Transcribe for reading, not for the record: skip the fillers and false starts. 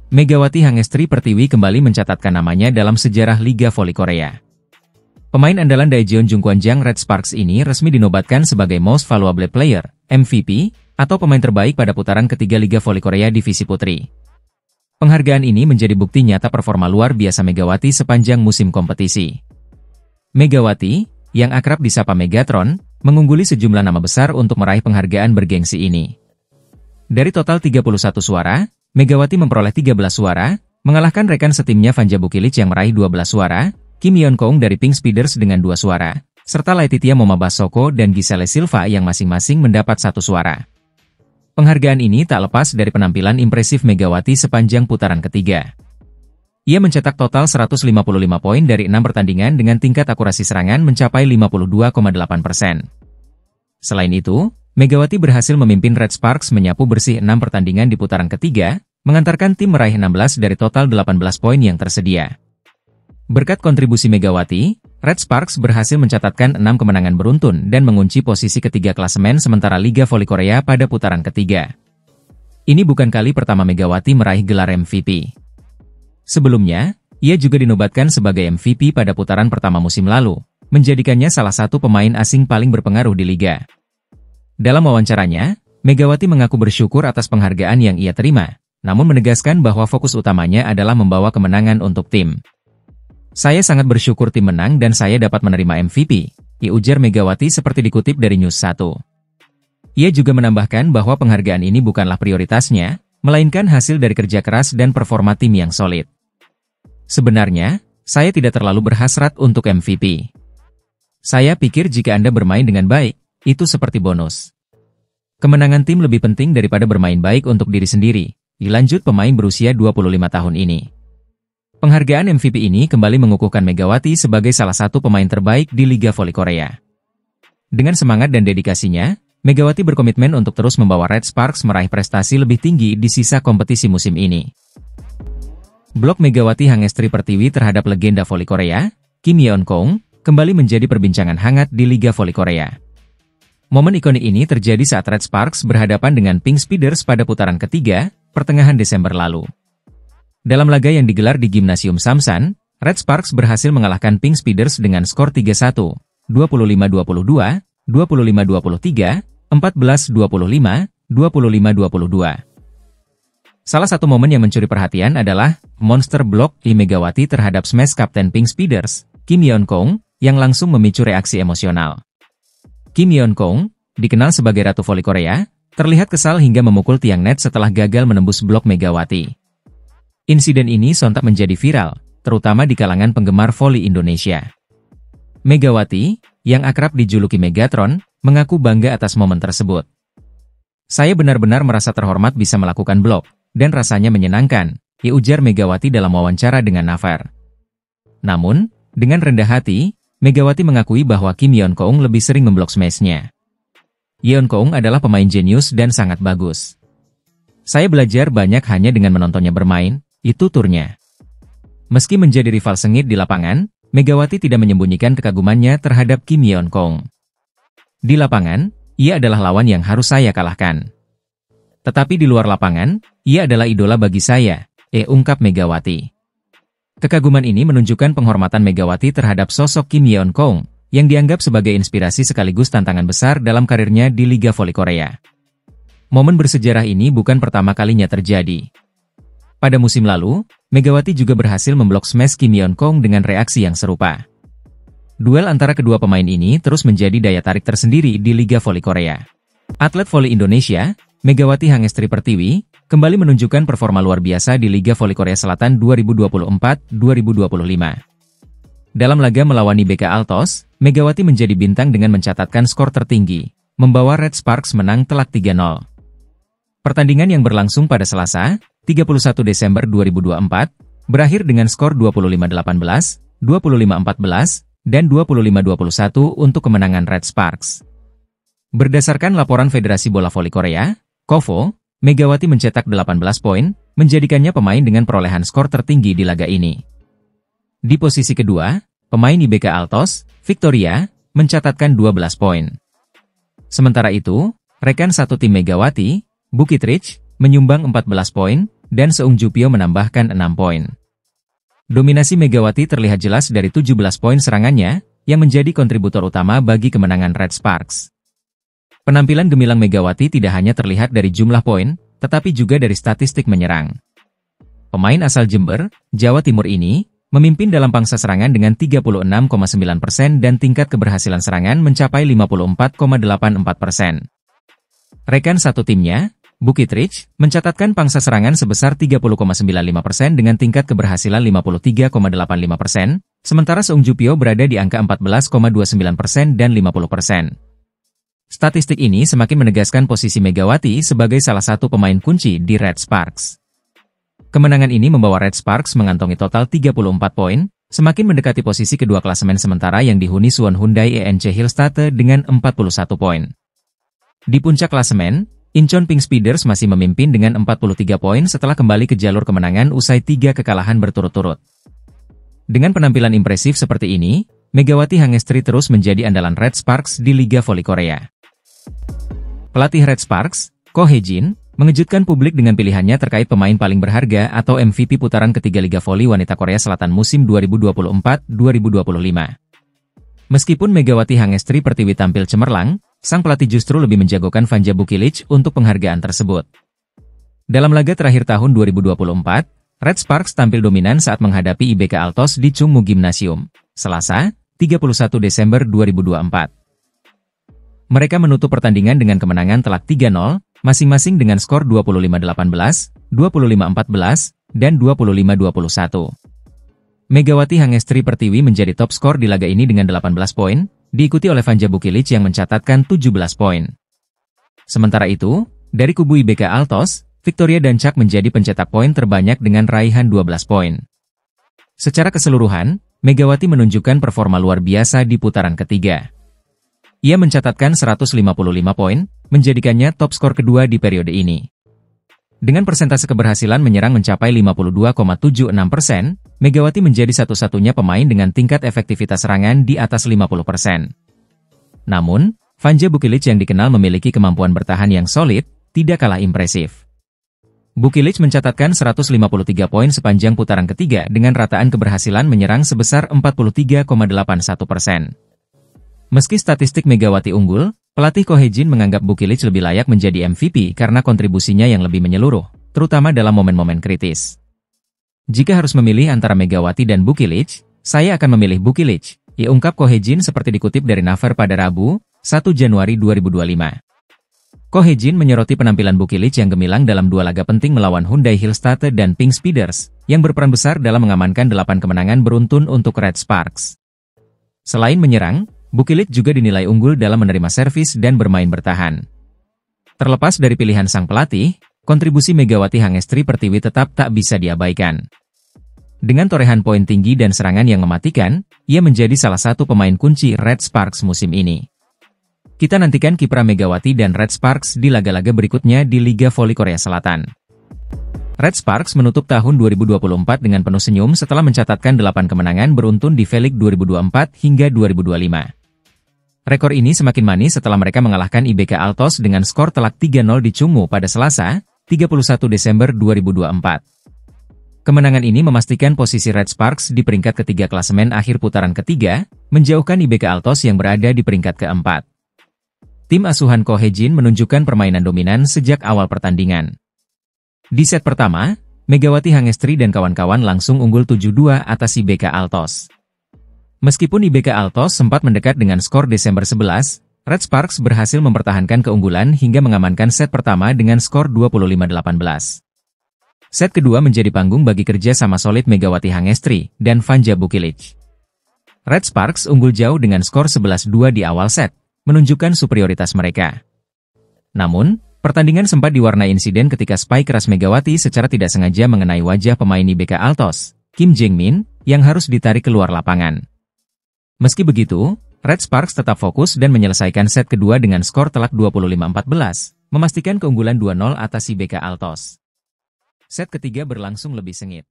Megawati Hangestri Pertiwi kembali mencatatkan namanya dalam sejarah Liga Voli Korea. Pemain andalan Daejeon Jungkwanjang Red Sparks ini resmi dinobatkan sebagai Most Valuable Player, MVP, atau pemain terbaik pada putaran ketiga Liga Voli Korea Divisi Putri. Penghargaan ini menjadi bukti nyata performa luar biasa Megawati sepanjang musim kompetisi. Megawati, yang akrab disapa Megatron, mengungguli sejumlah nama besar untuk meraih penghargaan bergengsi ini. Dari total 31 suara, Megawati memperoleh 13 suara, mengalahkan rekan setimnya Vanja Bukilic yang meraih 12 suara, Kim Yeon-kong dari Pink Speeders dengan 2 suara, serta Laetitia Momabasoko dan Giselle Silva yang masing-masing mendapat 1 suara. Penghargaan ini tak lepas dari penampilan impresif Megawati sepanjang putaran ketiga. Ia mencetak total 155 poin dari 6 pertandingan dengan tingkat akurasi serangan mencapai 52,8%. Selain itu, Megawati berhasil memimpin Red Sparks menyapu bersih 6 pertandingan di putaran ketiga, mengantarkan tim meraih 16 dari total 18 poin yang tersedia. Berkat kontribusi Megawati, Red Sparks berhasil mencatatkan 6 kemenangan beruntun dan mengunci posisi ketiga klasemen sementara Liga Voli Korea pada putaran ketiga. Ini bukan kali pertama Megawati meraih gelar MVP. Sebelumnya, ia juga dinobatkan sebagai MVP pada putaran pertama musim lalu, menjadikannya salah satu pemain asing paling berpengaruh di liga. Dalam wawancaranya, Megawati mengaku bersyukur atas penghargaan yang ia terima, namun menegaskan bahwa fokus utamanya adalah membawa kemenangan untuk tim. Saya sangat bersyukur tim menang dan saya dapat menerima MVP, ujar Megawati seperti dikutip dari News 1. Ia juga menambahkan bahwa penghargaan ini bukanlah prioritasnya, melainkan hasil dari kerja keras dan performa tim yang solid. Sebenarnya, saya tidak terlalu berhasrat untuk MVP. Saya pikir jika Anda bermain dengan baik, itu seperti bonus. Kemenangan tim lebih penting daripada bermain baik untuk diri sendiri, dilanjut pemain berusia 25 tahun ini. Penghargaan MVP ini kembali mengukuhkan Megawati sebagai salah satu pemain terbaik di Liga Voli Korea. Dengan semangat dan dedikasinya, Megawati berkomitmen untuk terus membawa Red Sparks meraih prestasi lebih tinggi di sisa kompetisi musim ini. Blok Megawati Hangestri Pertiwi terhadap legenda voli Korea, Kim Yeon-kong, kembali menjadi perbincangan hangat di Liga Voli Korea. Momen ikonik ini terjadi saat Red Sparks berhadapan dengan Pink Speeders pada putaran ketiga, pertengahan Desember lalu. Dalam laga yang digelar di Gimnasium Samsan, Red Sparks berhasil mengalahkan Pink Speeders dengan skor 3-1, 25-22, 25-23, 14-25, 25-22. Salah satu momen yang mencuri perhatian adalah monster block di Megawati terhadap smash kapten Pink Speeders, Kim Yeon-kong, yang langsung memicu reaksi emosional. Kim Yeon-kong, dikenal sebagai Ratu Voli Korea, terlihat kesal hingga memukul tiang net setelah gagal menembus blok Megawati. Insiden ini sontak menjadi viral, terutama di kalangan penggemar voli Indonesia. Megawati, yang akrab dijuluki Megatron, mengaku bangga atas momen tersebut. Saya benar-benar merasa terhormat bisa melakukan blok, dan rasanya menyenangkan, ujar Megawati dalam wawancara dengan Naver. Namun, dengan rendah hati, Megawati mengakui bahwa Kim Yeon-kong lebih sering memblok smash-nya. Yeon-kong adalah pemain jenius dan sangat bagus. Saya belajar banyak hanya dengan menontonnya bermain, itu turnya. Meski menjadi rival sengit di lapangan, Megawati tidak menyembunyikan kekagumannya terhadap Kim Yeon-kong. Di lapangan, ia adalah lawan yang harus saya kalahkan. Tetapi di luar lapangan, ia adalah idola bagi saya, ungkap Megawati. Kekaguman ini menunjukkan penghormatan Megawati terhadap sosok Kim Yeon-kong, yang dianggap sebagai inspirasi sekaligus tantangan besar dalam karirnya di Liga Voli Korea. Momen bersejarah ini bukan pertama kalinya terjadi. Pada musim lalu, Megawati juga berhasil memblok smash Kim Yeon-kong dengan reaksi yang serupa. Duel antara kedua pemain ini terus menjadi daya tarik tersendiri di Liga Voli Korea. Atlet voli Indonesia, Megawati Hangestri Pertiwi, kembali menunjukkan performa luar biasa di Liga Voli Korea Selatan 2024-2025. Dalam laga melawan IBK Altos, Megawati menjadi bintang dengan mencatatkan skor tertinggi, membawa Red Sparks menang telak 3-0. Pertandingan yang berlangsung pada Selasa, 31 Desember 2024, berakhir dengan skor 25-18, 25-14, dan 25-21 untuk kemenangan Red Sparks. Berdasarkan laporan Federasi Bola Voli Korea, KOVO, Megawati mencetak 18 poin, menjadikannya pemain dengan perolehan skor tertinggi di laga ini. Di posisi kedua, pemain IBK Altos, Victoria, mencatatkan 12 poin. Sementara itu, rekan satu tim Megawati, Bukit Ridge, menyumbang 14 poin, dan Seung Ju Pyo menambahkan 6 poin. Dominasi Megawati terlihat jelas dari 17 poin serangannya, yang menjadi kontributor utama bagi kemenangan Red Sparks. Penampilan gemilang Megawati tidak hanya terlihat dari jumlah poin, tetapi juga dari statistik menyerang. Pemain asal Jember, Jawa Timur ini, memimpin dalam pangsa serangan dengan 36,9% dan tingkat keberhasilan serangan mencapai 54,84%. Rekan satu timnya, Bukit Ridge, mencatatkan pangsa serangan sebesar 30,95% dengan tingkat keberhasilan 53,85%, sementara Seung Ju Pyo berada di angka 14,29% dan 50%. Statistik ini semakin menegaskan posisi Megawati sebagai salah satu pemain kunci di Red Sparks. Kemenangan ini membawa Red Sparks mengantongi total 34 poin, semakin mendekati posisi kedua klasemen sementara yang dihuni Suwon Hyundai ENC Hillstate dengan 41 poin. Di puncak klasemen, Incheon Pink Speeders masih memimpin dengan 43 poin setelah kembali ke jalur kemenangan usai 3 kekalahan berturut-turut. Dengan penampilan impresif seperti ini, Megawati Hangestri terus menjadi andalan Red Sparks di Liga Voli Korea. Pelatih Red Sparks, Ko Hae-jin, mengejutkan publik dengan pilihannya terkait pemain paling berharga atau MVP putaran ketiga Liga Voli Wanita Korea Selatan musim 2024-2025. Meskipun Megawati Hangestri Pertiwi tampil cemerlang, sang pelatih justru lebih menjagokan Vanja Bukilic untuk penghargaan tersebut. Dalam laga terakhir tahun 2024, Red Sparks tampil dominan saat menghadapi IBK Altos di Chungmu Gymnasium, Selasa, 31 Desember 2024. Mereka menutup pertandingan dengan kemenangan telak 3-0, masing-masing dengan skor 25-18, 25-14, dan 25-21. Megawati Hangestri Pertiwi menjadi top skor di laga ini dengan 18 poin, diikuti oleh Vanja Bukilic yang mencatatkan 17 poin. Sementara itu, dari kubu IBK Altos, Victoria Dancak menjadi pencetak poin terbanyak dengan raihan 12 poin. Secara keseluruhan, Megawati menunjukkan performa luar biasa di putaran ketiga. Ia mencatatkan 155 poin, menjadikannya top skor kedua di periode ini. Dengan persentase keberhasilan menyerang mencapai 52,76%, Megawati menjadi satu-satunya pemain dengan tingkat efektivitas serangan di atas 50%. Namun, Vanja Bukilic yang dikenal memiliki kemampuan bertahan yang solid, tidak kalah impresif. Bukilic mencatatkan 153 poin sepanjang putaran ketiga dengan rataan keberhasilan menyerang sebesar 43,81%. Meski statistik Megawati unggul, pelatih Ko Hae-jin menganggap Bukilic lebih layak menjadi MVP karena kontribusinya yang lebih menyeluruh, terutama dalam momen-momen kritis. Jika harus memilih antara Megawati dan Bukilic, saya akan memilih Bukilic, ungkap Ko Hae-jin seperti dikutip dari Naver pada Rabu, 1 Januari 2025. Ko Hae-jin menyoroti penampilan Bukilic yang gemilang dalam 2 laga penting melawan Hyundai Hillstate dan Pink Speeders, yang berperan besar dalam mengamankan 8 kemenangan beruntun untuk Red Sparks. Selain menyerang, Bukilic juga dinilai unggul dalam menerima servis dan bermain bertahan. Terlepas dari pilihan sang pelatih, kontribusi Megawati Hangestri Pertiwi tetap tak bisa diabaikan. Dengan torehan poin tinggi dan serangan yang mematikan, ia menjadi salah satu pemain kunci Red Sparks musim ini. Kita nantikan kiprah Megawati dan Red Sparks di laga-laga berikutnya di Liga Voli Korea Selatan. Red Sparks menutup tahun 2024 dengan penuh senyum setelah mencatatkan 8 kemenangan beruntun di V-League 2024 hingga 2025. Rekor ini semakin manis setelah mereka mengalahkan IBK Altos dengan skor telak 3-0 di Chungmu pada Selasa, 31 Desember 2024. Kemenangan ini memastikan posisi Red Sparks di peringkat ketiga klasemen akhir putaran ketiga, menjauhkan IBK Altos yang berada di peringkat keempat. Tim asuhan Ko Hae-jin menunjukkan permainan dominan sejak awal pertandingan. Di set pertama, Megawati Hangestri dan kawan-kawan langsung unggul 7-2 atas IBK Altos. Meskipun IBK Altos sempat mendekat dengan skor Desember 11, Red Sparks berhasil mempertahankan keunggulan hingga mengamankan set pertama dengan skor 25-18. Set kedua menjadi panggung bagi kerja sama solid Megawati Hangestri dan Vanja Bukilic. Red Sparks unggul jauh dengan skor 11-2 di awal set, menunjukkan superioritas mereka. Namun, pertandingan sempat diwarnai insiden ketika spike keras Megawati secara tidak sengaja mengenai wajah pemain IBK Altos, Kim Jeng-min, yang harus ditarik keluar lapangan. Meski begitu, Red Sparks tetap fokus dan menyelesaikan set kedua dengan skor telak 25-14, memastikan keunggulan 2-0 atas IBK Altos. Set ketiga berlangsung lebih sengit.